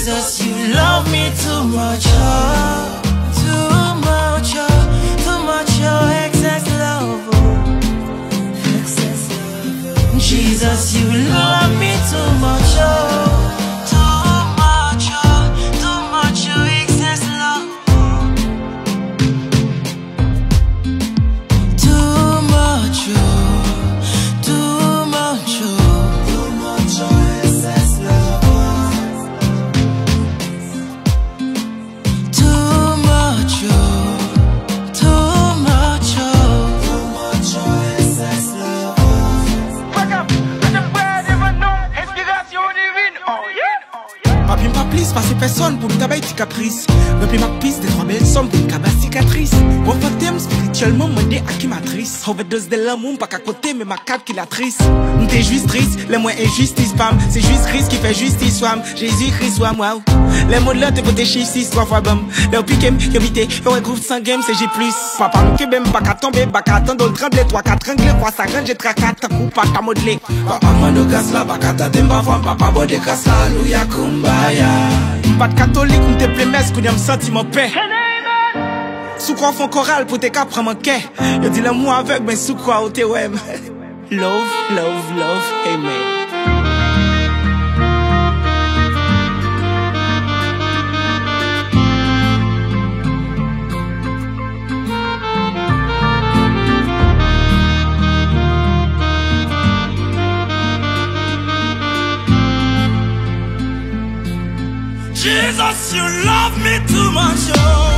Jesus, you love me too much, oh, too much, oh, too much, oh, excess love, oh, excess love, oh. Jesus, you love me too much, oh, too much, oh, excess love, oh. Too much, oh, too much, oh, excess love. Papi m'a please, passer personne pour me tabayer tes caprices. Papi m'a pisse des 3000 sommes pour me cabasse cicatrice. Bon fatem spirituellement, moi des acquimatrice. Overdose de l'amour, pas qu'à côté, mais ma calculatrice. M't'es juste triste, les moins injustice, pam. C'est juste Christ qui fait justice, wam. Jésus-Christ, wam, wow. Les mots de là, t'es pour tes chiffres, 6, 3 fois bam. Les piquem, y'a vité, y'a un groupe sans game, c'est G+. Papa m'kebem, pas qu'à tomber, pas qu'à attendre, trembler, 3, 4 anglais, 3, ça grande, j'ai 3, 4 coups, pas qu'à modeler. Papa mando kasla, pas qu'à t'attendre, papa bode kasla, louya kumbaya. Pas de catholique, m'te plaît messe, qu'on y a m'senti mon paix. Sous quoi font chorale pour tes cas prendre mon quai. Yo dis l'amour avec, mais sous quoi ou t'es ouais. Love, love, love, amen. Jesus, you love me too much, oh.